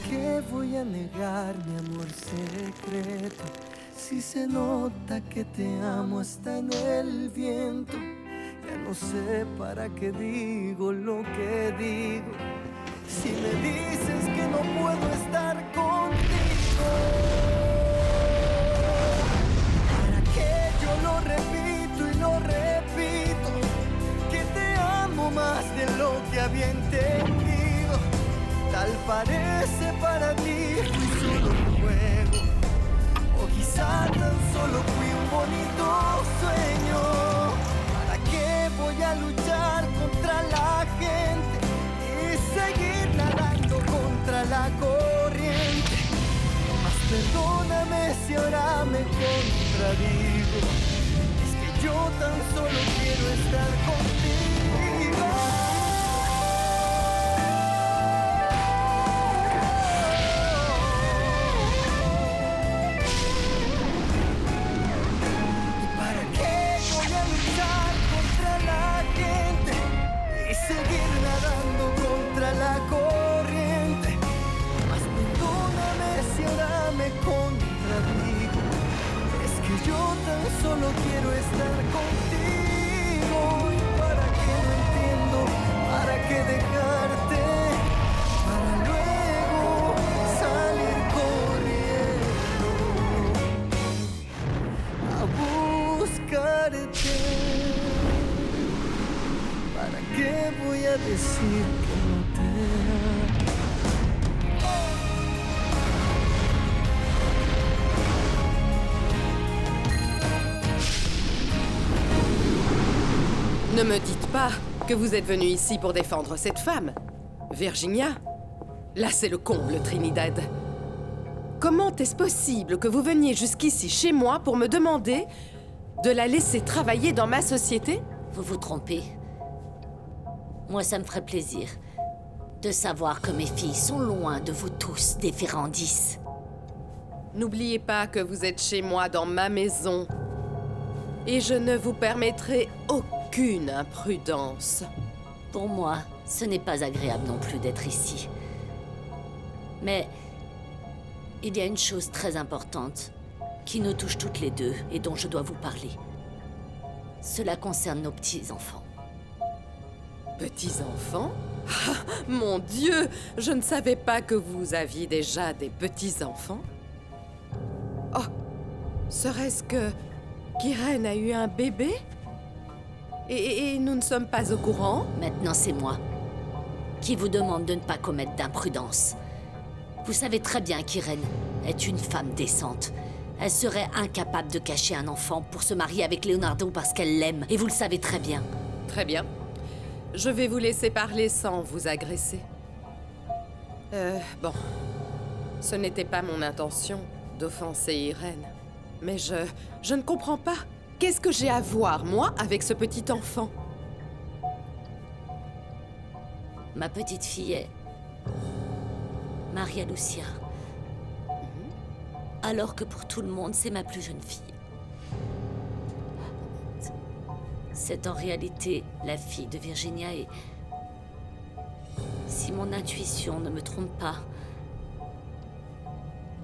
qué voy a negar mi amor secreto? Si se nota que te amo hasta en el viento. Ya no sé para qué digo lo que digo. Si me dices que no puedo estar contigo, ¿para qué yo lo repito y lo repito? Que te amo más de lo que había entendido. Tal parece para ti fui solo un juego, o quizá tan solo fui un bonito sueño. ¿Para qué voy a luchar contra la gente y seguir nadando contra la corriente? Mas perdóname si ahora me contradigo. Es que yo tan solo quiero estar contigo. Seguir nadando contra la corriente. Mas perdóname si ahora me contradigo. Es que yo tan solo quiero estar contigo. ¿Y para qué no entiendo? ¿Para qué dejarte? Para luego salir corriendo a buscarte. ¿Para qué voy a decir que no te amo? Ne me dites pas que vous êtes venu ici pour défendre cette femme. Virginia? Là, c'est le comble, Trinidad. Comment est-ce possible que vous veniez jusqu'ici chez moi pour me demander de la laisser travailler dans ma société? Vous vous trompez. Moi, ça me ferait plaisir de savoir que mes filles sont loin de vous tous, des Ferrandis. N'oubliez pas que vous êtes chez moi dans ma maison. Et je ne vous permettrai aucune imprudence. Pour moi, ce n'est pas agréable non plus d'être ici. Mais il y a une chose très importante qui nous touche toutes les deux et dont je dois vous parler. Cela concerne nos petits-enfants. Petits-enfants? Ah, mon Dieu! Je ne savais pas que vous aviez déjà des petits-enfants. Oh! Serait-ce que K'iren a eu un bébé? Et nous ne sommes pas au courant? Maintenant, c'est moi qui vous demande de ne pas commettre d'imprudence. Vous savez très bien qu'Irène est une femme décente. Elle serait incapable de cacher un enfant pour se marier avec Leonardo parce qu'elle l'aime. Et vous le savez très bien. Très bien. Je vais vous laisser parler sans vous agresser. Bon. Ce n'était pas mon intention d'offenser Irène. Mais je ne comprends pas. Qu'est-ce que j'ai à voir, moi, avec ce petit enfant? Ma petite fille est Maria Lucia. Alors que pour tout le monde, c'est ma plus jeune fille. C'est en réalité la fille de Virginia et... si mon intuition ne me trompe pas,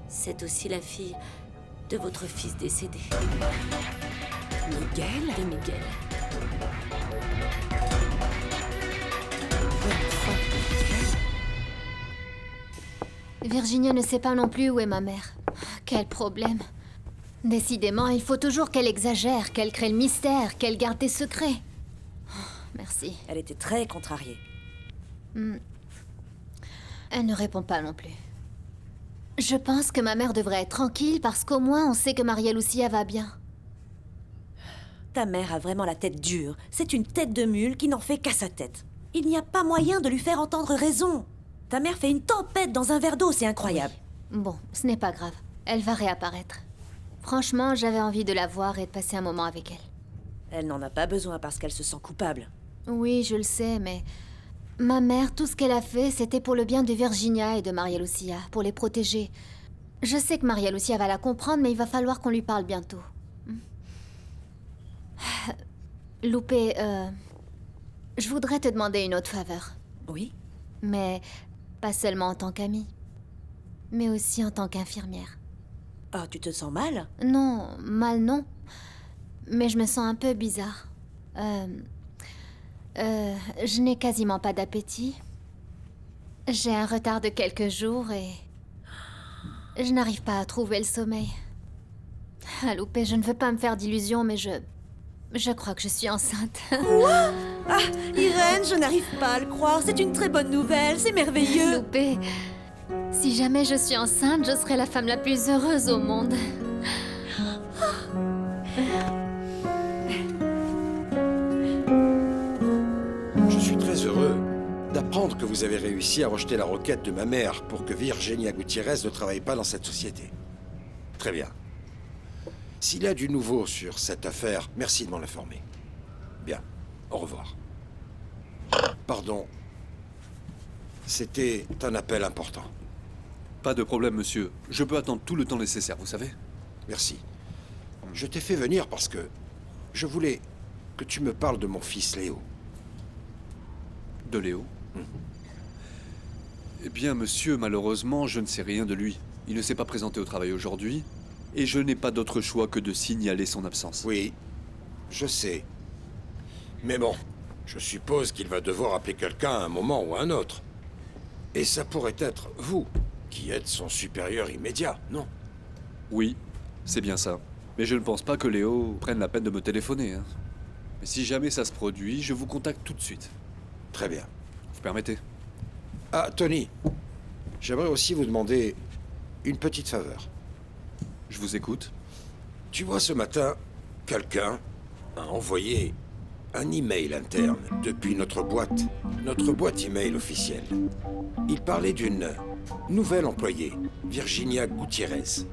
c'est aussi la fille de votre fils décédé. Miguel? De Miguel. Virginia ne sait pas non plus où est ma mère. Quel problème. Décidément, il faut toujours qu'elle exagère, qu'elle crée le mystère, qu'elle garde des secrets. Merci. Elle était très contrariée. Elle ne répond pas non plus. Je pense que ma mère devrait être tranquille parce qu'au moins on sait que Maria Lucia va bien. Ta mère a vraiment la tête dure. C'est une tête de mule qui n'en fait qu'à sa tête. Il n'y a pas moyen de lui faire entendre raison. Ta mère fait une tempête dans un verre d'eau, c'est incroyable. Oui. Bon, ce n'est pas grave. Elle va réapparaître. Franchement, j'avais envie de la voir et de passer un moment avec elle. Elle n'en a pas besoin parce qu'elle se sent coupable. Oui, je le sais, mais... ma mère, tout ce qu'elle a fait, c'était pour le bien de Virginia et de Maria Lucia, pour les protéger. Je sais que Maria Lucia va la comprendre, mais il va falloir qu'on lui parle bientôt. Lupe, je voudrais te demander une autre faveur. Oui? Mais pas seulement en tant qu'amie. mais aussi en tant qu'infirmière. Ah, tu te sens mal? Non, mal non. Mais je me sens un peu bizarre. Je n'ai quasiment pas d'appétit. J'ai un retard de quelques jours et... je n'arrive pas à trouver le sommeil. À louper, je ne veux pas me faire d'illusions, mais je crois que je suis enceinte. Ah, Irène, je n'arrive pas à le croire. C'est une très bonne nouvelle, c'est merveilleux. Loupé, si jamais je suis enceinte, je serai la femme la plus heureuse au monde. Je suis très heureux d'apprendre que vous avez réussi à rejeter la requête de ma mère pour que Virginia Gutiérrez ne travaille pas dans cette société. Très bien. S'il y a du nouveau sur cette affaire, merci de m'en informer. Bien. Au revoir. Pardon. C'était un appel important. Pas de problème, monsieur. Je peux attendre tout le temps nécessaire, vous savez. Merci. Je t'ai fait venir parce que je voulais que tu me parles de mon fils Léo. De Léo? Eh bien, monsieur, malheureusement, je ne sais rien de lui. Il ne s'est pas présenté au travail aujourd'hui, et je n'ai pas d'autre choix que de signaler son absence. Oui, je sais. Mais bon, je suppose qu'il va devoir appeler quelqu'un à un moment ou à un autre. Et ça pourrait être vous, qui êtes son supérieur immédiat, non? Oui, c'est bien ça. Mais je ne pense pas que Léo prenne la peine de me téléphoner, hein. Mais si jamais ça se produit, je vous contacte tout de suite. Très bien. Vous permettez? Ah, Tony, j'aimerais aussi vous demander une petite faveur. Je vous écoute. Tu vois, ce matin, quelqu'un a envoyé un email interne depuis notre boîte email officielle. Il parlait d'une nouvelle employée, Virginia Gutiérrez.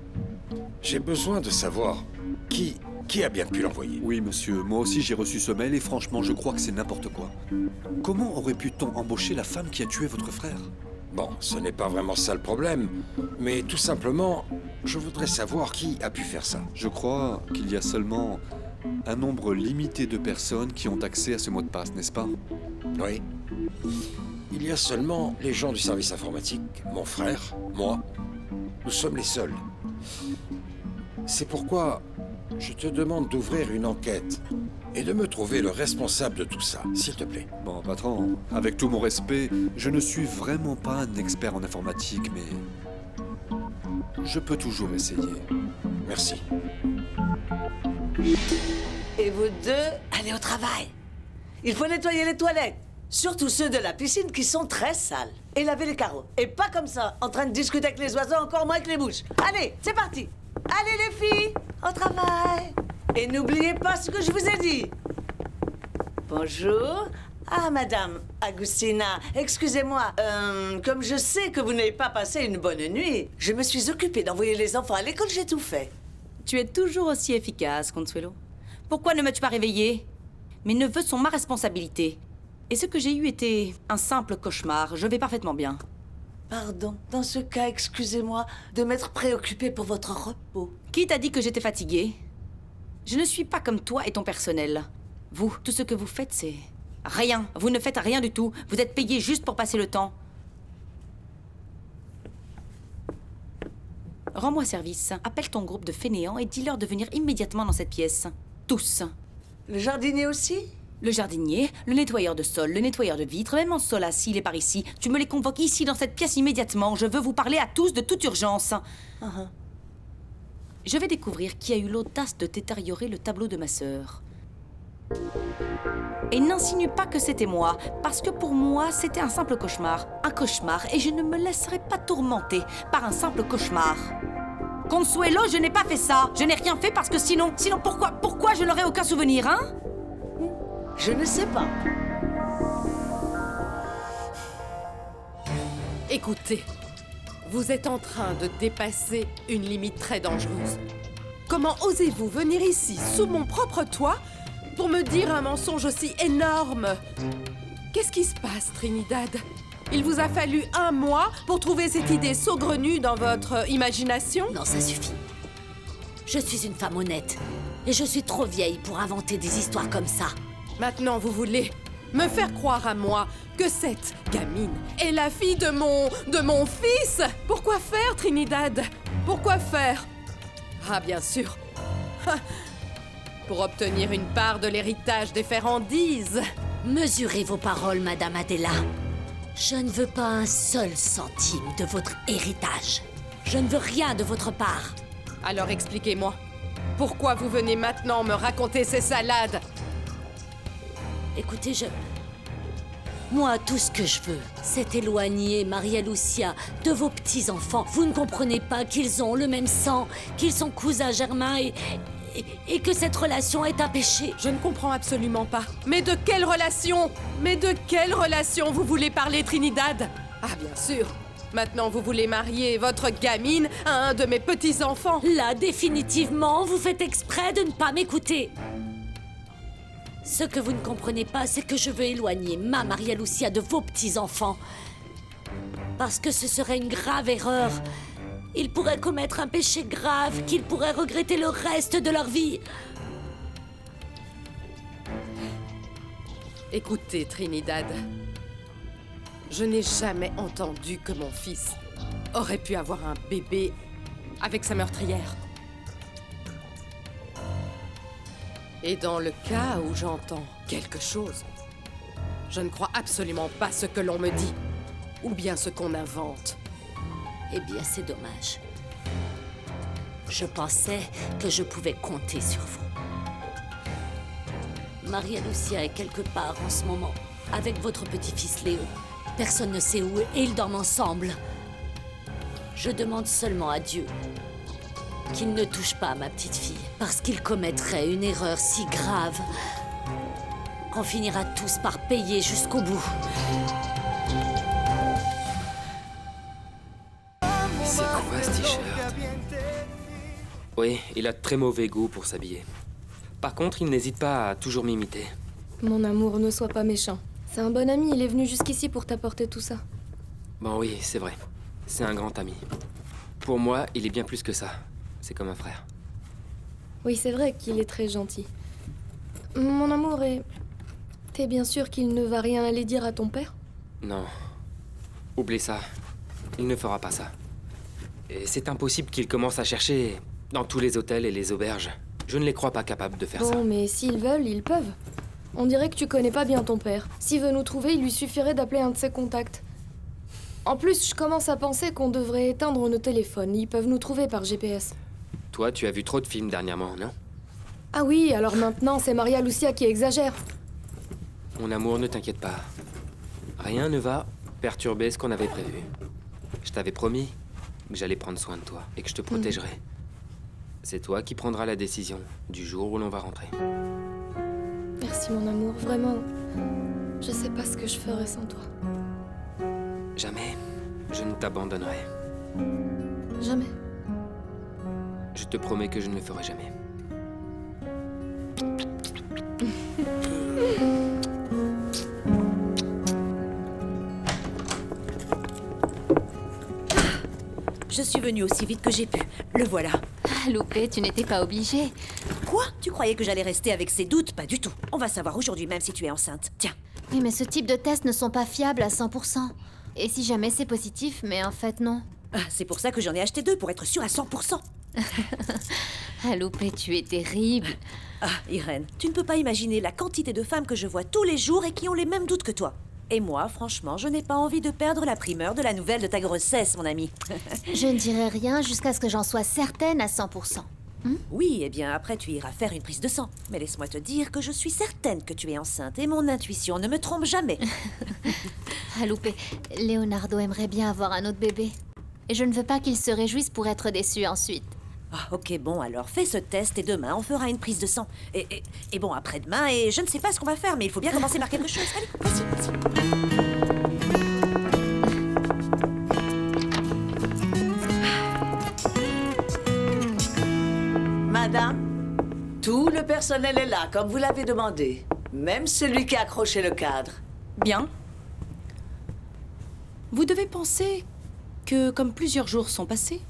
J'ai besoin de savoir qui a bien pu l'envoyer. Oui, monsieur, moi aussi j'ai reçu ce mail et franchement, je crois que c'est n'importe quoi. Comment aurait pu-on embaucher la femme qui a tué votre frère? Bon, ce n'est pas vraiment ça le problème, mais tout simplement, je voudrais savoir qui a pu faire ça. Je crois qu'il y a seulement un nombre limité de personnes qui ont accès à ce mot de passe, n'est-ce pas? Oui. Il y a seulement les gens du service informatique, mon frère, moi. Nous sommes les seuls. C'est pourquoi je te demande d'ouvrir une enquête et de me trouver le responsable de tout ça, s'il te plaît. Bon, patron, avec tout mon respect, je ne suis vraiment pas un expert en informatique, mais je peux toujours essayer. Merci. Et vous deux, allez au travail. Il faut nettoyer les toilettes. Surtout ceux de la piscine qui sont très sales. Et laver les carreaux. Et pas comme ça, en train de discuter avec les oiseaux, encore moins avec les mouches. Allez, c'est parti. Allez les filles, au travail. Et n'oubliez pas ce que je vous ai dit. Bonjour. Ah, madame Agustina, excusez-moi. Comme je sais que vous n'avez pas passé une bonne nuit, je me suis occupée d'envoyer les enfants à l'école, j'ai tout fait. Tu es toujours aussi efficace, Consuelo. Pourquoi ne m'as-tu pas réveillée? Mes neveux sont ma responsabilité. Et ce que j'ai eu était un simple cauchemar. Je vais parfaitement bien. Pardon. Dans ce cas, excusez-moi de m'être préoccupée pour votre repos. Qui t'a dit que j'étais fatiguée? Je ne suis pas comme toi et ton personnel. Vous, tout ce que vous faites, c'est... rien. Vous ne faites rien du tout. Vous êtes payés juste pour passer le temps. Rends-moi service. Appelle ton groupe de fainéants et dis-leur de venir immédiatement dans cette pièce. Tous. Le jardinier aussi? Le jardinier, le nettoyeur de sol, le nettoyeur de vitres, même en sol s'il est par ici. Tu me les convoques ici, dans cette pièce, immédiatement. Je veux vous parler à tous de toute urgence. Je vais découvrir qui a eu l'audace de détériorer le tableau de ma sœur. Et n'insinue pas que c'était moi, parce que pour moi, c'était un simple cauchemar. Un cauchemar, et je ne me laisserai pas tourmenter par un simple cauchemar. Consuelo, je n'ai pas fait ça. Je n'ai rien fait parce que sinon pourquoi je n'aurais aucun souvenir, hein? Je ne sais pas. Écoutez, vous êtes en train de dépasser une limite très dangereuse. Comment osez-vous venir ici, sous mon propre toit, pour me dire un mensonge aussi énorme? Qu'est-ce qui se passe, Trinidad? Il vous a fallu 1 mois pour trouver cette idée saugrenue dans votre imagination? Non, ça suffit. Je suis une femme honnête. Et je suis trop vieille pour inventer des histoires comme ça. Maintenant, vous voulez Me faire croire à moi que cette gamine est la fille de mon fils? Pourquoi faire, Trinidad? Pourquoi faire? Ah, bien sûr. Pour obtenir une part de l'héritage des Ferrandises. Mesurez vos paroles, Madame Adela. Je ne veux pas un seul centime de votre héritage. Je ne veux rien de votre part. Alors expliquez-moi. Pourquoi vous venez maintenant me raconter ces salades? Écoutez, moi, tout ce que je veux, c'est éloigner Maria Lucia de vos petits-enfants. Vous ne comprenez pas qu'ils ont le même sang, qu'ils sont cousins germains et que cette relation est un péché. Je ne comprends absolument pas. Mais de quelle relation? Mais de quelle relation vous voulez parler, Trinidad? Ah, bien sûr. Maintenant, vous voulez marier votre gamine à un de mes petits-enfants. Là, définitivement, vous faites exprès de ne pas m'écouter. Ce que vous ne comprenez pas, c'est que je veux éloigner ma Maria Lucia de vos petits-enfants. Parce que ce serait une grave erreur. Ils pourraient commettre un péché grave qu'ils pourraient regretter le reste de leur vie. Écoutez, Trinidad. Je n'ai jamais entendu que mon fils aurait pu avoir un bébé avec sa meurtrière. Et dans le cas où j'entends quelque chose, je ne crois absolument pas ce que l'on me dit, ou bien ce qu'on invente. Eh bien, c'est dommage. Je pensais que je pouvais compter sur vous. Maria Lucia est quelque part en ce moment, avec votre petit-fils Léo. Personne ne sait où et ils dorment ensemble. Je demande seulement à Dieu qu'il ne touche pas à ma petite fille, parce qu'il commettrait une erreur si grave qu'on finira tous par payer jusqu'au bout. C'est quoi ce t-shirt? Oui, il a de très mauvais goût pour s'habiller. Par contre, il n'hésite pas à toujours m'imiter. Mon amour, ne sois pas méchant. C'est un bon ami, il est venu jusqu'ici pour t'apporter tout ça. Bon oui, c'est vrai. C'est un grand ami. Pour moi, il est bien plus que ça. C'est comme un frère. Oui, c'est vrai qu'il est très gentil. Mon amour, t'es bien sûr qu'il ne va rien aller dire à ton père? Non. Oublie ça. Il ne fera pas ça. Et c'est impossible qu'il commence à chercher dans tous les hôtels et les auberges. Je ne les crois pas capables de faire ça. Bon, mais s'ils veulent, ils peuvent. On dirait que tu connais pas bien ton père. S'il veut nous trouver, il lui suffirait d'appeler un de ses contacts. En plus, je commence à penser qu'on devrait éteindre nos téléphones. Ils peuvent nous trouver par GPS. Toi, tu as vu trop de films dernièrement, non? Ah oui, alors maintenant, c'est Maria Lucia qui exagère. Mon amour, ne t'inquiète pas. Rien ne va perturber ce qu'on avait prévu. Je t'avais promis que j'allais prendre soin de toi et que je te protégerais. C'est toi qui prendras la décision du jour où l'on va rentrer. Merci mon amour, vraiment. Je sais pas ce que je ferais sans toi. Jamais je ne t'abandonnerai. Jamais. Je te promets que je ne le ferai jamais. Je suis venue aussi vite que j'ai pu. Le voilà. Ah, Loupé, tu n'étais pas obligée. Quoi? Tu croyais que j'allais rester avec ces doutes? Pas du tout. On va savoir aujourd'hui même si tu es enceinte. Tiens. Oui, mais ce type de tests ne sont pas fiables à 100%. Et si jamais c'est positif, mais en fait non. Ah, c'est pour ça que j'en ai acheté 2, pour être sûre à 100%. Ah, Loupé, tu es terrible. Ah, Irène, tu ne peux pas imaginer la quantité de femmes que je vois tous les jours et qui ont les mêmes doutes que toi. Et moi, franchement, je n'ai pas envie de perdre la primeur de la nouvelle de ta grossesse, mon ami. Je ne dirai rien jusqu'à ce que j'en sois certaine à 100%. Oui, eh bien, après, tu iras faire une prise de sang. Mais laisse-moi te dire que je suis certaine que tu es enceinte et mon intuition ne me trompe jamais. Ah, Loupé, Leonardo aimerait bien avoir un autre bébé. Et je ne veux pas qu'il se réjouisse pour être déçu ensuite. Ah, ok, bon, alors fais ce test et demain, on fera une prise de sang. Et bon, après-demain, et je ne sais pas ce qu'on va faire, mais il faut bien commencer par quelque chose. Allez, vas-y, vas-y. Madame, tout le personnel est là, comme vous l'avez demandé. Même celui qui a accroché le cadre. Bien. Vous devez penser que, comme plusieurs jours sont passés,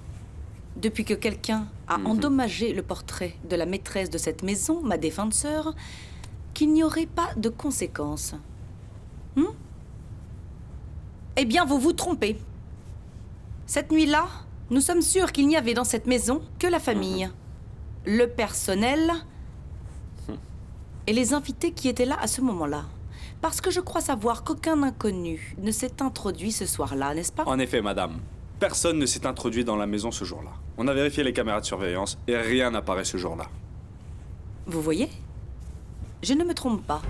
depuis que quelqu'un a endommagé le portrait de la maîtresse de cette maison, ma défunte sœur, qu'il n'y aurait pas de conséquences. Eh bien, vous vous trompez. Cette nuit-là, nous sommes sûrs qu'il n'y avait dans cette maison que la famille, le personnel et les invités qui étaient là à ce moment-là. Parce que je crois savoir qu'aucun inconnu ne s'est introduit ce soir-là, n'est-ce pas? En effet, madame. Personne ne s'est introduit dans la maison ce jour-là. On a vérifié les caméras de surveillance et rien n'apparaît ce jour-là. Vous voyez? Je ne me trompe pas.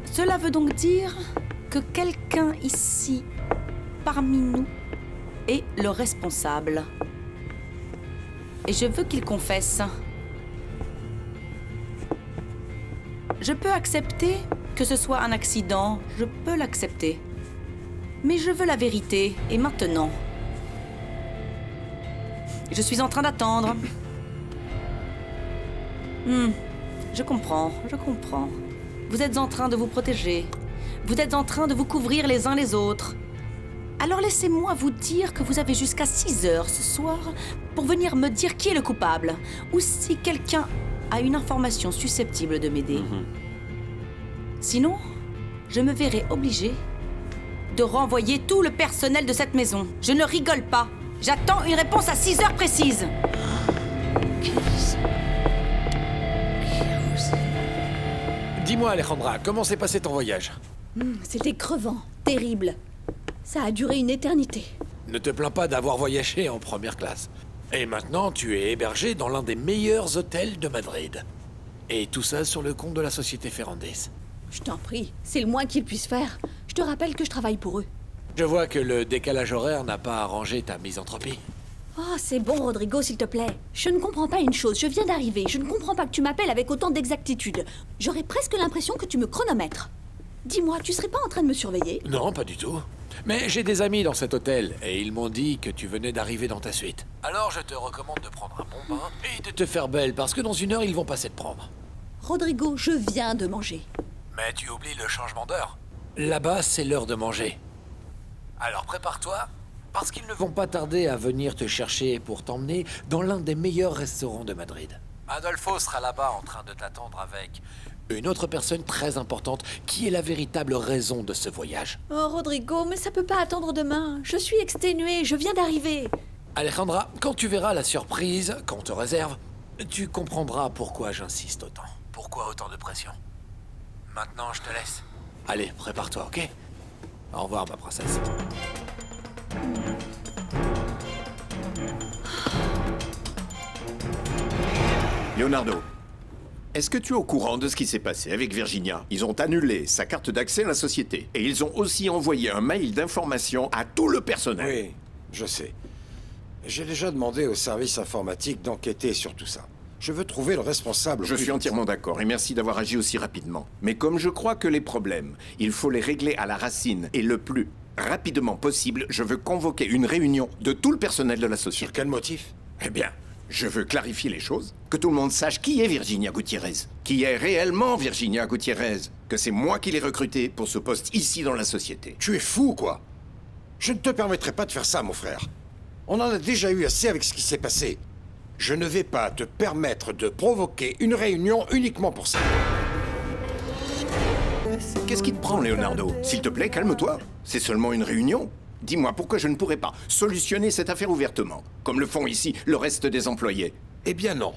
Cela veut donc dire que quelqu'un ici, parmi nous, est le responsable. Et je veux qu'il confesse. Je peux accepter que ce soit un accident, je peux l'accepter. Mais je veux la vérité, et maintenant. Je suis en train d'attendre. Je comprends. Vous êtes en train de vous protéger. Vous êtes en train de vous couvrir les uns les autres. Alors laissez-moi vous dire que vous avez jusqu'à 6 heures ce soir pour venir me dire qui est le coupable, ou si quelqu'un a une information susceptible de m'aider. Sinon, je me verrai obligée de renvoyer tout le personnel de cette maison. Je ne rigole pas. J'attends une réponse à 6 heures précises. Dis-moi, Alejandra, comment s'est passé ton voyage? C'était crevant, terrible. Ça a duré une éternité. Ne te plains pas d'avoir voyagé en première classe. Et maintenant, tu es hébergé dans l'un des meilleurs hôtels de Madrid. Et tout ça sur le compte de la société Ferrandes. Je t'en prie, c'est le moins qu'ils puissent faire. Je te rappelle que je travaille pour eux. Je vois que le décalage horaire n'a pas arrangé ta misanthropie. Oh, c'est bon, Rodrigo, s'il te plaît. Je ne comprends pas une chose, je viens d'arriver. Je ne comprends pas que tu m'appelles avec autant d'exactitude. J'aurais presque l'impression que tu me chronomètres. Dis-moi, tu serais pas en train de me surveiller? Non, pas du tout. Mais j'ai des amis dans cet hôtel, et ils m'ont dit que tu venais d'arriver dans ta suite. Alors je te recommande de prendre un bon bain et de te faire belle, parce que dans 1 heure, ils vont passer te prendre. Rodrigo, je viens de manger. Mais tu oublies le changement d'heure. Là-bas, c'est l'heure de manger. Alors prépare-toi, parce qu'ils ne vont pas tarder à venir te chercher pour t'emmener dans l'un des meilleurs restaurants de Madrid. Adolfo sera là-bas en train de t'attendre avec une autre personne très importante qui est la véritable raison de ce voyage. Oh, Rodrigo, mais ça peut pas attendre demain. Je suis exténuée, je viens d'arriver. Alejandra, quand tu verras la surprise qu'on te réserve, tu comprendras pourquoi j'insiste autant. Pourquoi autant de pression. Maintenant, je te laisse. Allez, prépare-toi, ok? Au revoir, ma princesse. Leonardo, est-ce que tu es au courant de ce qui s'est passé avec Virginia? Ils ont annulé sa carte d'accès à la société. Et ils ont aussi envoyé un mail d'information à tout le personnel. Oui, je sais. J'ai déjà demandé au service informatique d'enquêter sur tout ça. Je veux trouver le responsable. Je suis entièrement d'accord et merci d'avoir agi aussi rapidement. Mais comme je crois que les problèmes, il faut les régler à la racine et le plus rapidement possible, je veux convoquer une réunion de tout le personnel de la société. Sur quel motif? Eh bien, je veux clarifier les choses, que tout le monde sache qui est Virginia Gutiérrez, qui est réellement Virginia Gutiérrez, que c'est moi qui l'ai recrutée pour ce poste ici dans la société. Tu es fou, quoi. Je ne te permettrai pas de faire ça, mon frère. On en a déjà eu assez avec ce qui s'est passé. Je ne vais pas te permettre de provoquer une réunion uniquement pour ça. Qu'est-ce qui te prend, Leonardo? S'il te plaît, calme-toi. C'est seulement une réunion. Dis-moi pourquoi je ne pourrais pas solutionner cette affaire ouvertement, comme le font ici le reste des employés. Eh bien non.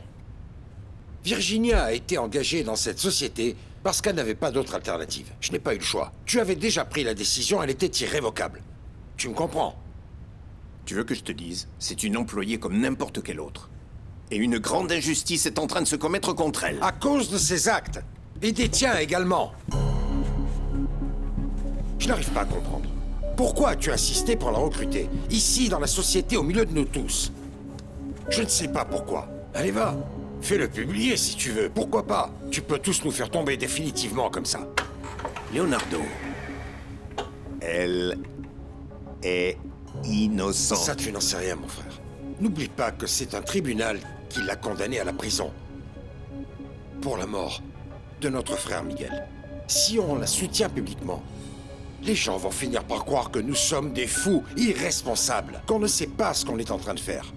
Virginia a été engagée dans cette société parce qu'elle n'avait pas d'autre alternative. Je n'ai pas eu le choix. Tu avais déjà pris la décision, elle était irrévocable. Tu me comprends? Tu veux que je te dise, c'est une employée comme n'importe quelle autre. Et une grande injustice est en train de se commettre contre elle. À cause de ses actes. Et des tiens également. Je n'arrive pas à comprendre. Pourquoi as-tu insisté pour la recruter? Ici, dans la société, au milieu de nous tous. Je ne sais pas pourquoi. Allez, va. Fais-le publier si tu veux. Pourquoi pas? Tu peux tous nous faire tomber définitivement comme ça. Leonardo, elle est innocente. Ça, tu n'en sais rien, mon frère. N'oublie pas que c'est un tribunal qui l'a condamnée à la prison. Pour la mort de notre frère Miguel. Si on la soutient publiquement, les gens vont finir par croire que nous sommes des fous irresponsables, qu'on ne sait pas ce qu'on est en train de faire.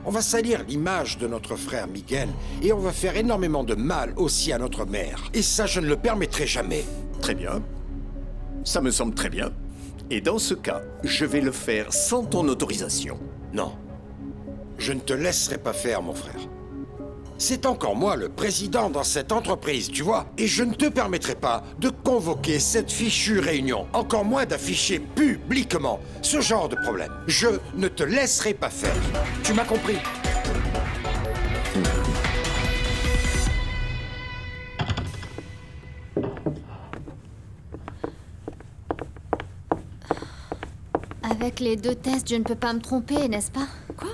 On va salir l'image de notre frère Miguel et on va faire énormément de mal aussi à notre mère. Et ça, je ne le permettrai jamais. Très bien. Ça me semble très bien. Et dans ce cas, je vais le faire sans ton autorisation. Non. Je ne te laisserai pas faire, mon frère. C'est encore moi le président dans cette entreprise, tu vois. Et je ne te permettrai pas de convoquer cette fichue réunion. Encore moins d'afficher publiquement ce genre de problème. Je ne te laisserai pas faire. Tu m'as compris? Avec les 2 tests, je ne peux pas me tromper, n'est-ce pas? Quoi?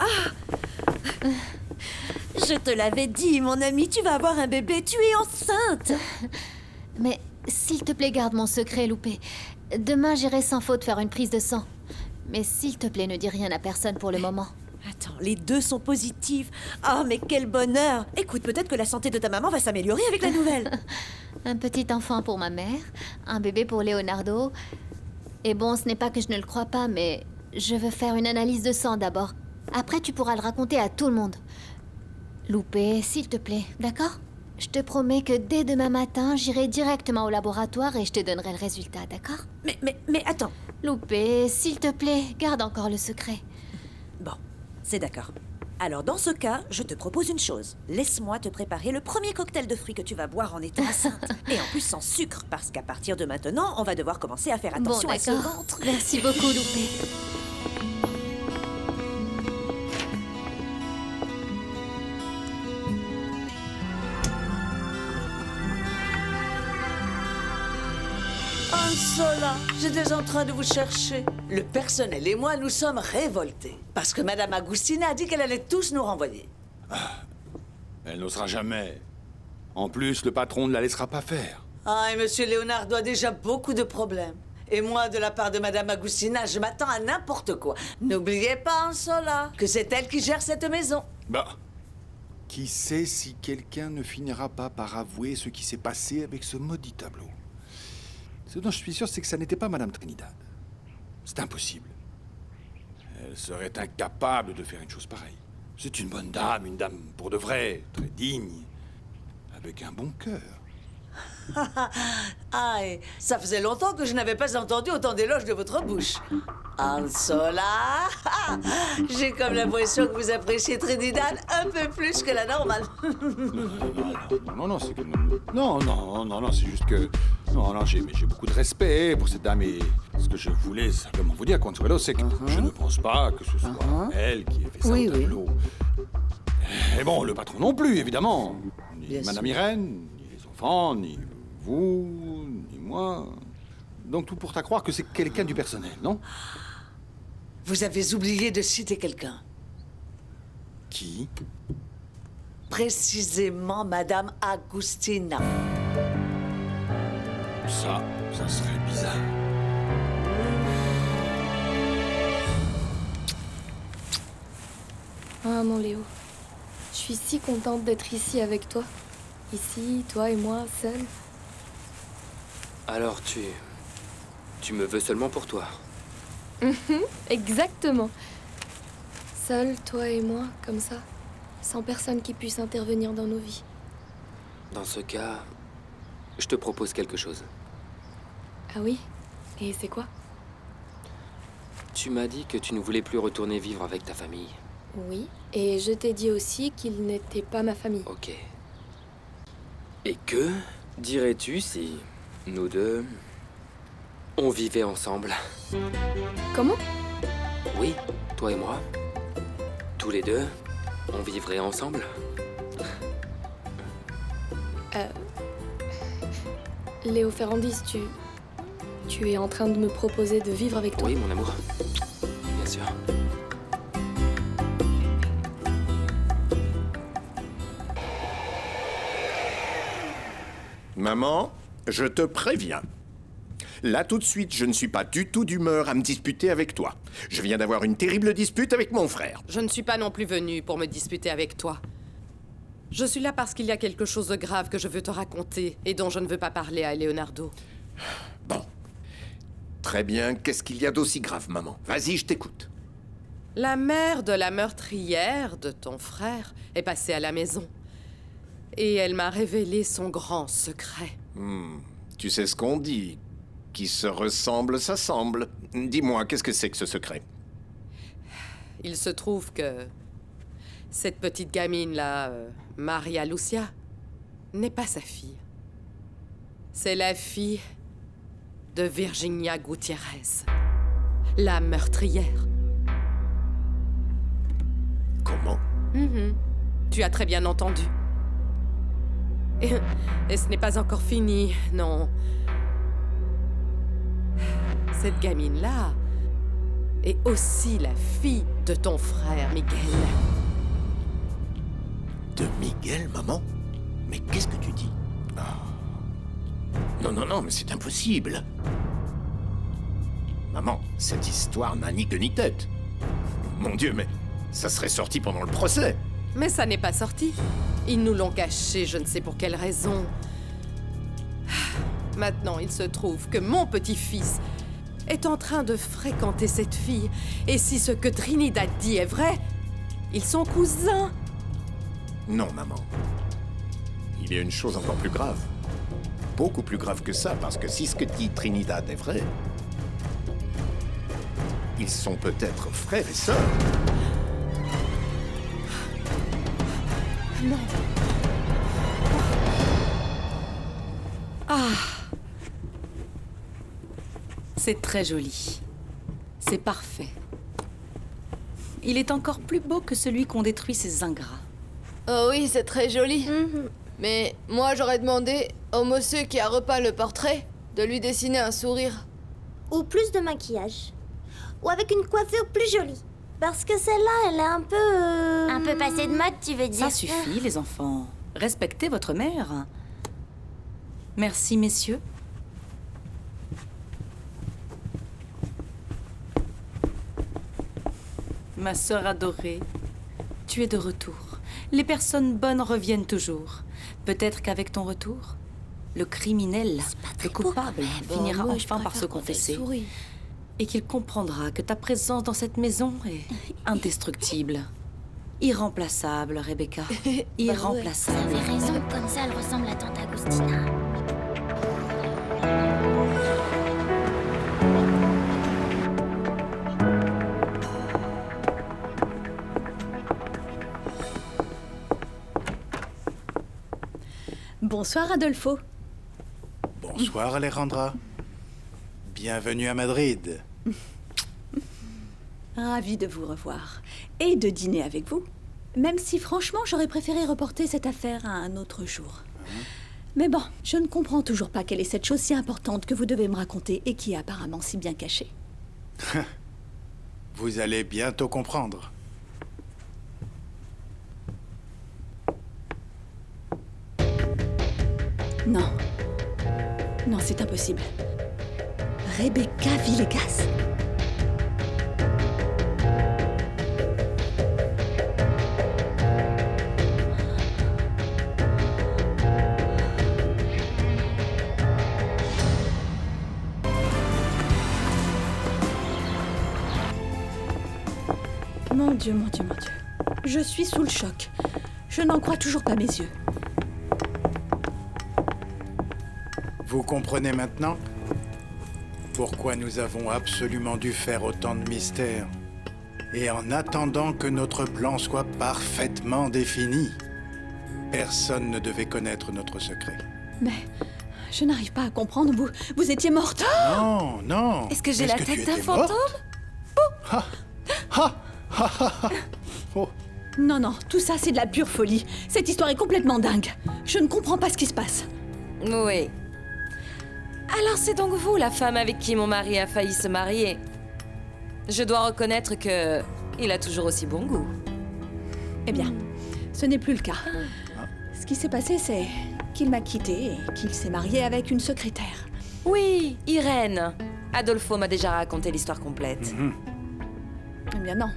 Ah! Je te l'avais dit, mon ami, tu vas avoir un bébé, tu es enceinte! Mais s'il te plaît, garde mon secret, Loupé. Demain, j'irai sans faute faire une prise de sang. Mais s'il te plaît, ne dis rien à personne pour le moment. Attends, les 2 sont positifs. Ah, mais quel bonheur! Écoute, peut-être que la santé de ta maman va s'améliorer avec la nouvelle. Un petit enfant pour ma mère, un bébé pour Leonardo. Et bon, ce n'est pas que je ne le crois pas, mais je veux faire une analyse de sang d'abord. Après, tu pourras le raconter à tout le monde. Loupé, s'il te plaît, d'accord? Je te promets que dès demain matin, j'irai directement au laboratoire et je te donnerai le résultat, d'accord? Mais attends. Loupé, s'il te plaît, garde encore le secret. Bon, c'est d'accord. Alors, dans ce cas, je te propose une chose. Laisse-moi te préparer le premier cocktail de fruits que tu vas boire en étant enceinte. Et en plus sans sucre, parce qu'à partir de maintenant, on va devoir commencer à faire attention à ce ventre. Merci beaucoup, Loupé. Ansola, j'étais en train de vous chercher. Le personnel et moi, nous sommes révoltés. Parce que Madame Agustina a dit qu'elle allait tous nous renvoyer. Elle n'osera jamais. En plus, le patron ne la laissera pas faire. Ah, et Monsieur Leonardo a déjà beaucoup de problèmes. Et moi, de la part de Madame Agustina, je m'attends à n'importe quoi. N'oubliez pas, Ansola, que c'est elle qui gère cette maison. Bah, qui sait si quelqu'un ne finira pas par avouer ce qui s'est passé avec ce maudit tableau. Ce dont je suis sûr, c'est que ça n'était pas Madame Trinidad. C'est impossible. Elle serait incapable de faire une chose pareille. C'est une bonne dame, une dame pour de vrai, très digne, avec un bon cœur. Ah, et ça faisait longtemps que je n'avais pas entendu autant d'éloges de votre bouche. Ansola, j'ai comme l'impression que vous appréciez Trinidad un peu plus que la normale. Non, c'est que... Non, c'est juste que... Non, j'ai beaucoup de respect pour cette dame et ce que je voulais simplement vous dire, Consuelo, c'est que je ne pense pas que ce soit elle qui ait fait ça au tableau. Et bon, le patron non plus, évidemment. Ni Bien Madame sûr. Irène, ni les enfants, ni vous, ni moi. Donc tout pour à croire que c'est quelqu'un du personnel, non? Vous avez oublié de citer quelqu'un. Qui? Précisément Madame Agustina. Ça serait bizarre. Ah, mon Léo. Je suis si contente d'être ici avec toi. Ici, toi et moi, seuls. Alors tu me veux seulement pour toi. Exactement. Seuls, toi et moi, comme ça. Sans personne qui puisse intervenir dans nos vies. Dans ce cas, je te propose quelque chose. Ah oui? Et c'est quoi? Tu m'as dit que tu ne voulais plus retourner vivre avec ta famille. Oui. Et je t'ai dit aussi qu'il n'était pas ma famille. Ok. Et que dirais-tu si nous deux, on vivait ensemble? Comment? Oui, toi et moi. Tous les deux, on vivrait ensemble. Léo Ferrandis, tu es en train de me proposer de vivre avec toi? Oui, mon amour. Bien sûr. Maman, je te préviens. Là, tout de suite, je ne suis pas du tout d'humeur à me disputer avec toi. Je viens d'avoir une terrible dispute avec mon frère. Je ne suis pas non plus venue pour me disputer avec toi. Je suis là parce qu'il y a quelque chose de grave que je veux te raconter et dont je ne veux pas parler à Leonardo. Bon. Très bien. Qu'est-ce qu'il y a d'aussi grave, maman? Vas-y, je t'écoute. La mère de la meurtrière de ton frère est passée à la maison. Et elle m'a révélé son grand secret. Tu sais ce qu'on dit. Qui se ressemble, s'assemble. Dis-moi, qu'est-ce que c'est que ce secret? Il se trouve que cette petite gamine-là, Maria Lucia, n'est pas sa fille. C'est la fille de Virginia Gutiérrez, la meurtrière. Comment? Tu as très bien entendu. Et ce n'est pas encore fini, non. Cette gamine-là est aussi la fille de ton frère, Miguel. De Miguel, maman? Mais qu'est-ce que tu dis? Non, non, non, mais c'est impossible. Maman, cette histoire n'a ni queue ni tête. Mon Dieu, mais ça serait sorti pendant le procès. Mais ça n'est pas sorti. Ils nous l'ont caché, je ne sais pour quelle raison. Maintenant, il se trouve que mon petit-fils est en train de fréquenter cette fille. Et si ce que Trinidad dit est vrai, ils sont cousins. Non, maman. Il y a une chose encore plus grave. Beaucoup plus grave que ça, parce que si ce que dit Trinidad est vrai, ils sont peut-être frères et sœurs. Non. Ah. C'est très joli. C'est parfait. Il est encore plus beau que celui qu'ont détruit ces ingrats. Oh oui, c'est très joli. Mais moi, j'aurais demandé au monsieur qui a repeint le portrait de lui dessiner un sourire. Ou plus de maquillage. Ou avec une coiffure plus jolie. Parce que celle-là, elle est un peu... Un peu passée de mode, tu veux dire? Ça suffit, les enfants. Respectez votre mère. Merci, messieurs. Ma sœur adorée, tu es de retour. Les personnes bonnes reviennent toujours. Peut-être qu'avec ton retour, le criminel, le coupable, finira enfin par se confesser. Et qu'il comprendra que ta présence dans cette maison est indestructible. Irremplaçable, Rebecca. Irremplaçable. Vous avez raison, comme ça elle ressemble à tante Agustina. Bonsoir, Adolfo. Bonsoir, Alejandra. Bienvenue à Madrid. Ravie de vous revoir. Et de dîner avec vous. Même si, franchement, j'aurais préféré reporter cette affaire à un autre jour. Mais bon, je ne comprends toujours pas quelle est cette chose si importante que vous devez me raconter et qui est apparemment si bien cachée. Vous allez bientôt comprendre. Non. Non, c'est impossible. Rebecca Villegas? Mon Dieu, mon Dieu, mon Dieu. Je suis sous le choc. Je n'en crois toujours pas mes yeux. Vous comprenez maintenant pourquoi nous avons absolument dû faire autant de mystères. Et en attendant que notre plan soit parfaitement défini, personne ne devait connaître notre secret. Mais je n'arrive pas à comprendre. Vous étiez morte. Non, non. Est-ce que j'ai la tu tête d'un étais fantôme? Oh. Non, non, tout ça c'est de la pure folie. Cette histoire est complètement dingue. Je ne comprends pas ce qui se passe. Oui. Alors c'est donc vous, la femme avec qui mon mari a failli se marier. Je dois reconnaître que il a toujours aussi bon goût. Eh bien, ce n'est plus le cas. Ce qui s'est passé, c'est qu'il m'a quittée et qu'il s'est marié avec une secrétaire. Oui, Irène. Adolfo m'a déjà raconté l'histoire complète. Eh bien non,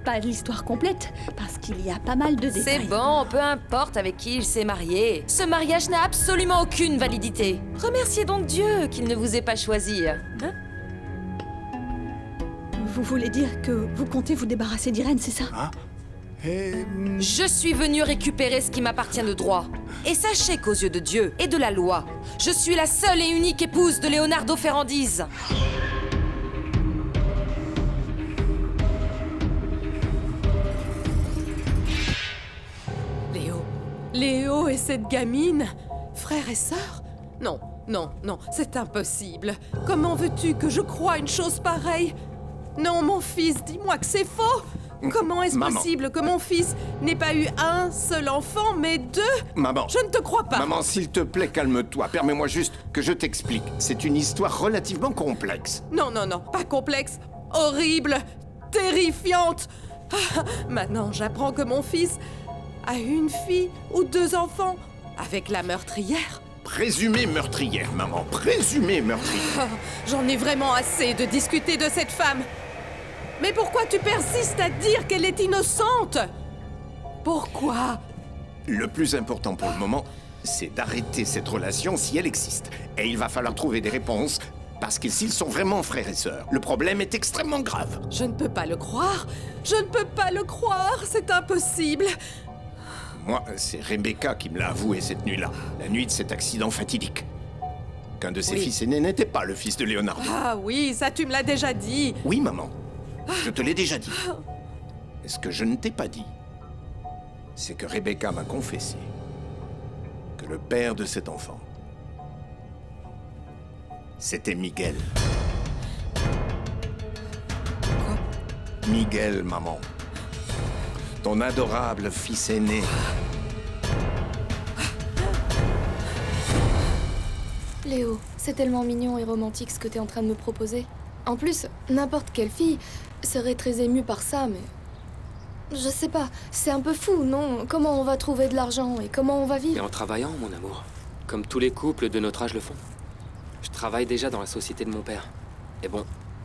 pas l'histoire complète, parce qu'il y a pas mal de détails. C'est bon, peu importe avec qui il s'est marié. Ce mariage n'a absolument aucune validité. Remerciez donc Dieu qu'il ne vous ait pas choisi. Hein? Vous voulez dire que vous comptez vous débarrasser d'Irène, c'est ça? Je suis venue récupérer ce qui m'appartient de droit. Et sachez qu'aux yeux de Dieu et de la loi, je suis la seule et unique épouse de Leonardo Ferrandise. Léo et cette gamine, frère et sœur? Non, non, non, c'est impossible. Comment veux-tu que je croie une chose pareille? Non, mon fils, dis-moi que c'est faux. Comment est-ce possible que mon fils n'ait pas eu un seul enfant, mais deux? Maman. Je ne te crois pas. Maman, s'il te plaît, calme-toi. Permets-moi juste que je t'explique. C'est une histoire relativement complexe. Non, non, non, pas complexe. Horrible, terrifiante. Ah, maintenant, j'apprends que mon fils a une fille ou deux enfants avec la meurtrière. Présumée meurtrière, maman. Présumée meurtrière. Ah, j'en ai vraiment assez de discuter de cette femme. Mais pourquoi tu persistes à dire qu'elle est innocente? Pourquoi? Le plus important pour le moment, c'est d'arrêter cette relation si elle existe. Et il va falloir trouver des réponses, parce que s'ils sont vraiment frères et sœurs, le problème est extrêmement grave. Je ne peux pas le croire. Je ne peux pas le croire. C'est impossible. Moi, c'est Rebecca qui me l'a avoué cette nuit-là, la nuit de cet accident fatidique. Qu'un de ses fils aînés n'était pas le fils de Leonardo. Ah oui, ça tu me l'as déjà dit. Oui, maman. Je te l'ai déjà dit. Et ce que je ne t'ai pas dit, c'est que Rebecca m'a confessé que le père de cet enfant, c'était Miguel. Quoi? Miguel, maman. Ton adorable fils aîné. Léo, c'est tellement mignon et romantique ce que t'es en train de me proposer. En plus, n'importe quelle fille serait très émue par ça, mais... Je sais pas, c'est un peu fou, non? Comment on va trouver de l'argent et comment on va vivre? Et en travaillant, mon amour. Comme tous les couples de notre âge le font. Je travaille déjà dans la société de mon père. Et bon,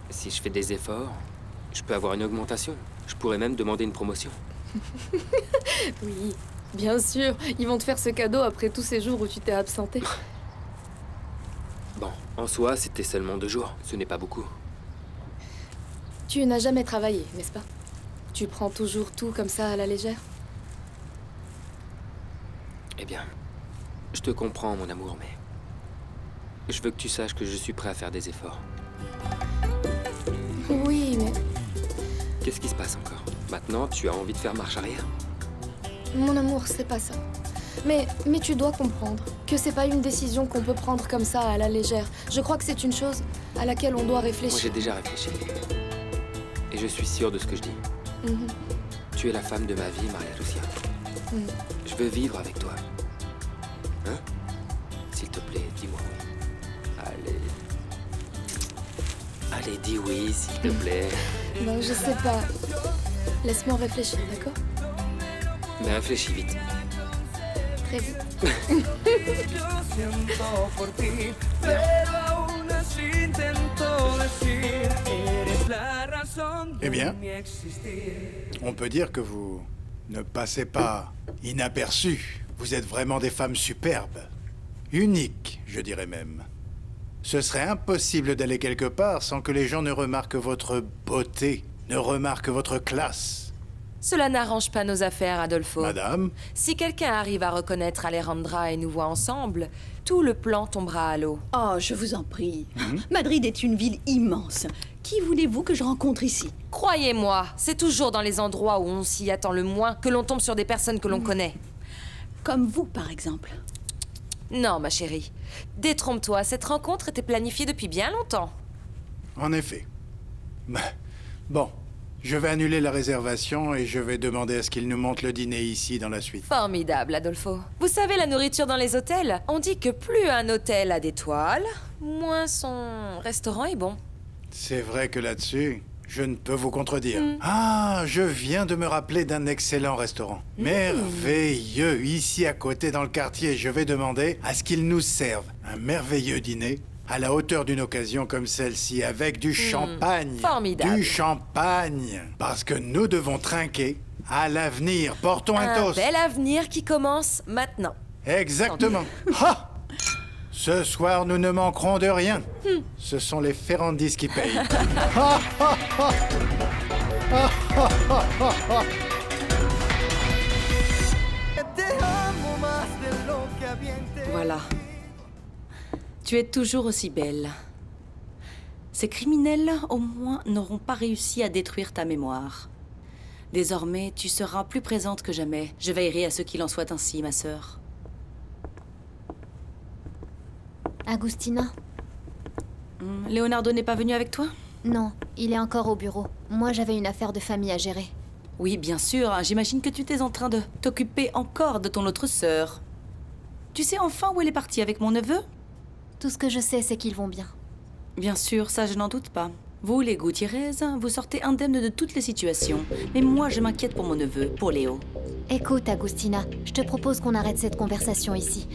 si je fais des efforts, je peux avoir une augmentation. Je pourrais même demander une promotion. Oui, bien sûr. Ils vont te faire ce cadeau après tous ces jours où tu t'es absenté. Bon, en soi, c'était seulement 2 jours. Ce n'est pas beaucoup. Tu n'as jamais travaillé, n'est-ce pas? Tu prends toujours tout comme ça à la légère? Eh bien, je te comprends, mon amour, mais... Je veux que tu saches que je suis prêt à faire des efforts. Oui, mais... Qu'est-ce qui se passe encore? Maintenant, tu as envie de faire marche arrière? Mon amour, c'est pas ça. Mais tu dois comprendre que c'est pas une décision qu'on peut prendre comme ça à la légère. Je crois que c'est une chose à laquelle on doit réfléchir. Moi, j'ai déjà réfléchi. Et je suis sûr de ce que je dis. Tu es la femme de ma vie, Maria Lucia. Je veux vivre avec toi. Hein? S'il te plaît, dis-moi oui. Allez. Allez, dis oui, s'il te plaît. Non, je sais pas. Laisse-moi réfléchir, d'accord? Mais réfléchis vite. Très vite. Eh bien, on peut dire que vous ne passez pas inaperçus. Vous êtes vraiment des femmes superbes. Uniques, je dirais même. Ce serait impossible d'aller quelque part sans que les gens ne remarquent votre beauté, ne remarquent votre classe. Cela n'arrange pas nos affaires, Adolfo. Madame? Si quelqu'un arrive à reconnaître Alejandra et nous voit ensemble, tout le plan tombera à l'eau. Oh, je vous en prie. Madrid est une ville immense. Qui voulez-vous que je rencontre ici? Croyez-moi, c'est toujours dans les endroits où on s'y attend le moins que l'on tombe sur des personnes que l'on connaît. Comme vous, par exemple. Non, ma chérie. Détrompe-toi, cette rencontre était planifiée depuis bien longtemps. En effet. Bon, je vais annuler la réservation et je vais demander à ce qu'ils nous montent le dîner ici dans la suite. Formidable, Adolfo. Vous savez, la nourriture dans les hôtels, on dit que plus un hôtel a d'étoiles, moins son restaurant est bon. C'est vrai que là-dessus, je ne peux vous contredire. Ah, je viens de me rappeler d'un excellent restaurant. Merveilleux, ici à côté dans le quartier. Je vais demander à ce qu'ils nous servent un merveilleux dîner à la hauteur d'une occasion comme celle-ci, avec du champagne. Formidable. Du champagne. Parce que nous devons trinquer à l'avenir. Portons un toast. Un bel avenir qui commence maintenant. Exactement. Ha! Ce soir, nous ne manquerons de rien. Ce sont les Ferrandis qui payent. Ha, ha, ha. Ha, ha, ha, ha, ha. Tu es toujours aussi belle. Ces criminels, au moins, n'auront pas réussi à détruire ta mémoire. Désormais, tu seras plus présente que jamais. Je veillerai à ce qu'il en soit ainsi, ma sœur. Agustina? Leonardo n'est pas venu avec toi? Non, il est encore au bureau. Moi, j'avais une affaire de famille à gérer. Oui, bien sûr. J'imagine que tu t'es en train de t'occuper encore de ton autre sœur. Tu sais enfin où elle est partie avec mon neveu? Tout ce que je sais, c'est qu'ils vont bien. Bien sûr, ça je n'en doute pas. Vous, les Gutiérrez, vous sortez indemnes de toutes les situations. Mais moi, je m'inquiète pour mon neveu, pour Léo. Écoute, Agustina, je te propose qu'on arrête cette conversation ici.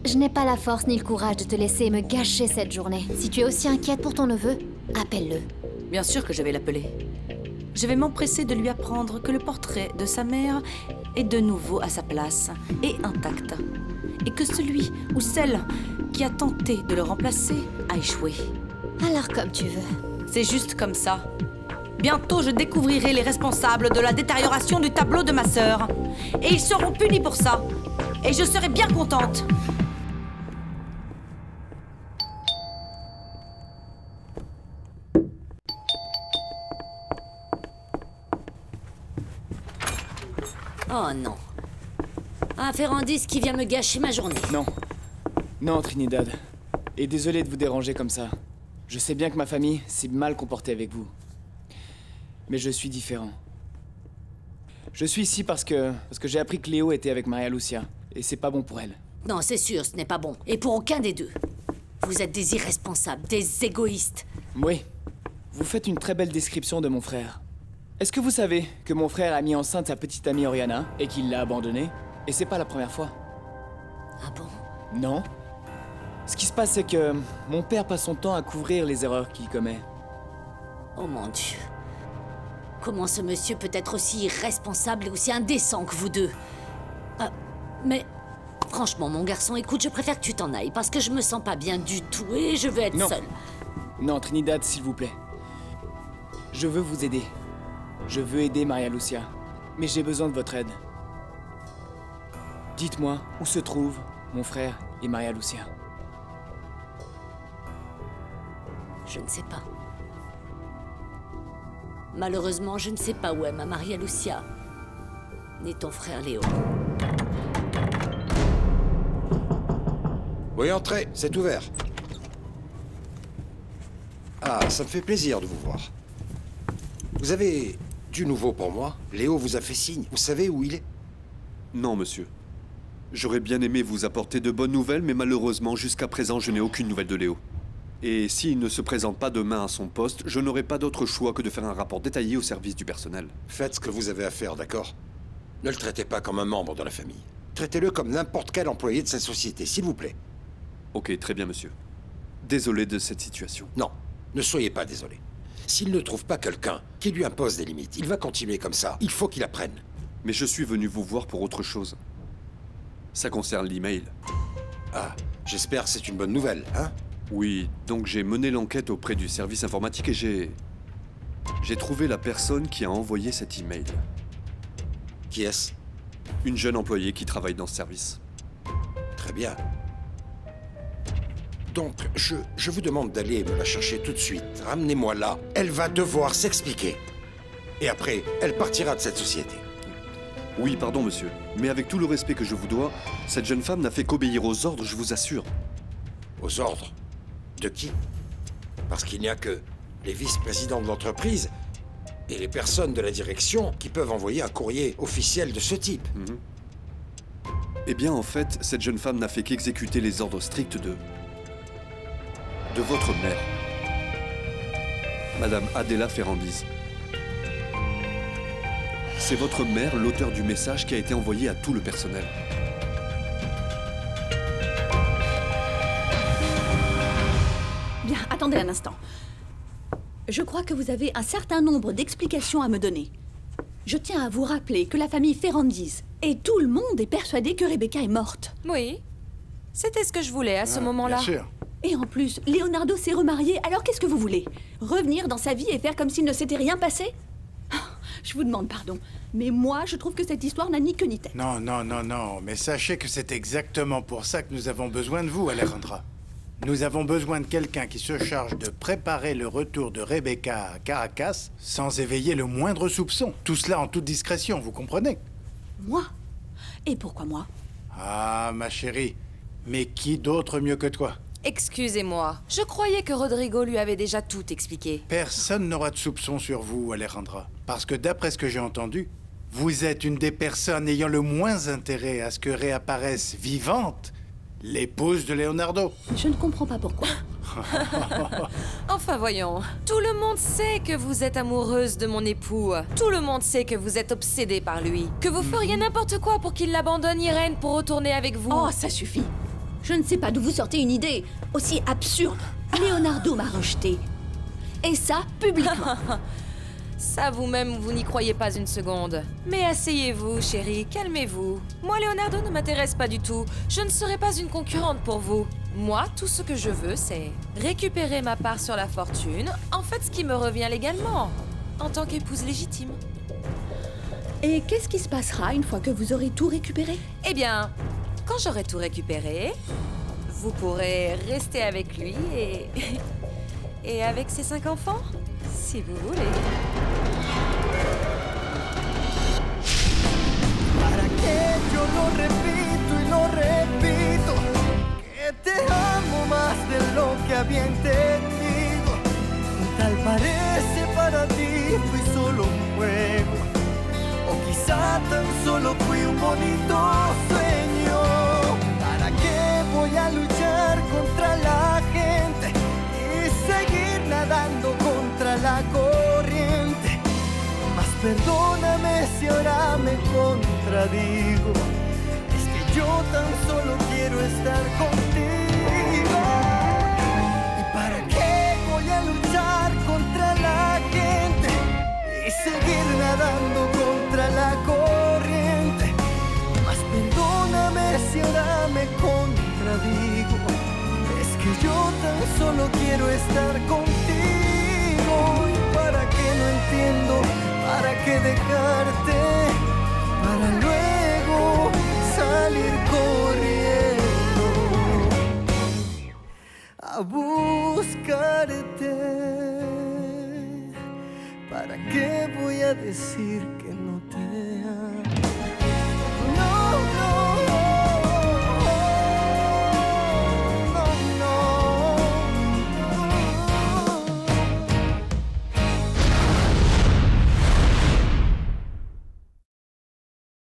Je n'ai pas la force ni le courage de te laisser me gâcher cette journée. Si tu es aussi inquiète pour ton neveu, appelle-le. Bien sûr que je vais l'appeler. Je vais m'empresser de lui apprendre que le portrait de sa mère est de nouveau à sa place et intact. Et que celui ou celle qui a tenté de le remplacer a échoué. Alors comme tu veux. C'est juste comme ça. Bientôt, je découvrirai les responsables de la détérioration du tableau de ma sœur. Et ils seront punis pour ça. Et je serai bien contente. Oh non. Un Ferrandis qui vient me gâcher ma journée. Non. Non, Trinidad. Et désolé de vous déranger comme ça. Je sais bien que ma famille s'est mal comportée avec vous. Mais je suis différent. Je suis ici parce que j'ai appris que Léo était avec Maria Lucia. Et c'est pas bon pour elle. Non, c'est sûr, ce n'est pas bon. Et pour aucun des deux. Vous êtes des irresponsables, des égoïstes. Oui. Vous faites une très belle description de mon frère. Est-ce que vous savez que mon frère a mis enceinte sa petite amie Oriana et qu'il l'a abandonnée? Et c'est pas la première fois. Ah bon? Non. Ce qui se passe, c'est que mon père passe son temps à couvrir les erreurs qu'il commet. Oh mon Dieu. Comment ce monsieur peut être aussi irresponsable et aussi indécent que vous deux? Mais franchement, mon garçon, écoute, je préfère que tu t'en ailles parce que je me sens pas bien du tout et je veux être seule. Non, Trinidad, s'il vous plaît. Je veux vous aider. Je veux aider Maria Lucia. Mais j'ai besoin de votre aide. Dites-moi où se trouvent mon frère et Maria Lucia. Je ne sais pas. Malheureusement, je ne sais pas où est ma Maria Lucia, ni ton frère Léo. Oui, entrez, c'est ouvert. Ah, ça me fait plaisir de vous voir. Vous avez du nouveau pour moi? Léo vous a fait signe. Vous savez où il est? Non, monsieur. J'aurais bien aimé vous apporter de bonnes nouvelles, mais malheureusement, jusqu'à présent, je n'ai aucune nouvelle de Léo. Et s'il ne se présente pas demain à son poste, je n'aurai pas d'autre choix que de faire un rapport détaillé au service du personnel. Faites ce que vous avez à faire, d'accord? Ne le traitez pas comme un membre de la famille. Traitez-le comme n'importe quel employé de cette société, s'il vous plaît. Ok, très bien, monsieur. Désolé de cette situation. Non, ne soyez pas désolé. S'il ne trouve pas quelqu'un qui lui impose des limites, il va continuer comme ça. Il faut qu'il apprenne. Mais je suis venu vous voir pour autre chose. Ça concerne l'email. Ah, j'espère que c'est une bonne nouvelle, hein? Oui, donc j'ai mené l'enquête auprès du service informatique et j'ai trouvé la personne qui a envoyé cet email. Qui est-ce? Une jeune employée qui travaille dans ce service. Très bien. Donc, je vous demande d'aller me la chercher tout de suite. Ramenez-moi là. Elle va devoir s'expliquer. Et après, elle partira de cette société. Oui, pardon, monsieur. Mais avec tout le respect que je vous dois, cette jeune femme n'a fait qu'obéir aux ordres, je vous assure. Aux ordres? De qui? Parce qu'il n'y a que les vice-présidents de l'entreprise et les personnes de la direction qui peuvent envoyer un courrier officiel de ce type. Eh bien, en fait, cette jeune femme n'a fait qu'exécuter les ordres stricts de votre mère, Madame Adela Ferrandis. C'est votre mère, l'auteur du message qui a été envoyé à tout le personnel. Bien, attendez un instant. Je crois que vous avez un certain nombre d'explications à me donner. Je tiens à vous rappeler que la famille Ferrandis et tout le monde est persuadé que Rebecca est morte. Oui, c'était ce que je voulais à ce moment-là. Bien sûr. Et en plus, Leonardo s'est remarié, alors qu'est-ce que vous voulez? Revenir dans sa vie et faire comme s'il ne s'était rien passé? Je vous demande pardon, mais moi, je trouve que cette histoire n'a ni queue ni tête. Non, mais sachez que c'est exactement pour ça que nous avons besoin de vous, Alejandra. Nous avons besoin de quelqu'un qui se charge de préparer le retour de Rebecca à Caracas sans éveiller le moindre soupçon. Tout cela en toute discrétion, vous comprenez? Moi? Et pourquoi moi? Ah, ma chérie, mais qui d'autre mieux que toi? Excusez-moi, je croyais que Rodrigo lui avait déjà tout expliqué. Personne n'aura de soupçon sur vous, Alejandra. Parce que d'après ce que j'ai entendu, vous êtes une des personnes ayant le moins intérêt à ce que réapparaisse vivante l'épouse de Leonardo. Je ne comprends pas pourquoi. Enfin voyons, tout le monde sait que vous êtes amoureuse de mon époux. Tout le monde sait que vous êtes obsédée par lui. Que vous feriez n'importe quoi pour qu'il abandonne Irène pour retourner avec vous. Oh, ça suffit. Je ne sais pas d'où vous sortez une idée aussi absurde. Leonardo m'a rejeté. Et ça, publiquement. Ça, vous-même, vous n'y croyez pas une seconde. Mais asseyez-vous, chérie, calmez-vous. Moi, Leonardo ne m'intéresse pas du tout. Je ne serai pas une concurrente pour vous. Moi, tout ce que je veux, c'est récupérer ma part sur la fortune, en fait, ce qui me revient légalement, en tant qu'épouse légitime. Et qu'est-ce qui se passera une fois que vous aurez tout récupéré? Eh bien, quand j'aurai tout récupéré, vous pourrez rester avec lui et avec ses 5 enfants, si vous voulez. ¿Para qué yo lo repito y lo repito? Que te amo más de lo que había entendido. Tal parece para ti fui solo un juego. O quizá tan solo fui un bonito sueño. ¿Para qué voy a luchar contra la gente y seguir nadando contra la corriente? Mas perdóname si ahora me contradigo. Es que yo tan solo quiero estar contigo. ¿Y para qué voy a luchar contra la gente y seguir nadando contra la corriente? Mas perdóname si ahora me contradigo. Es que yo tan solo quiero estar contigo. ¿Y para qué no entiendo? ¿Para qué dejarte? Para luego salir corriendo a buscarte. ¿Para qué voy a decir que no te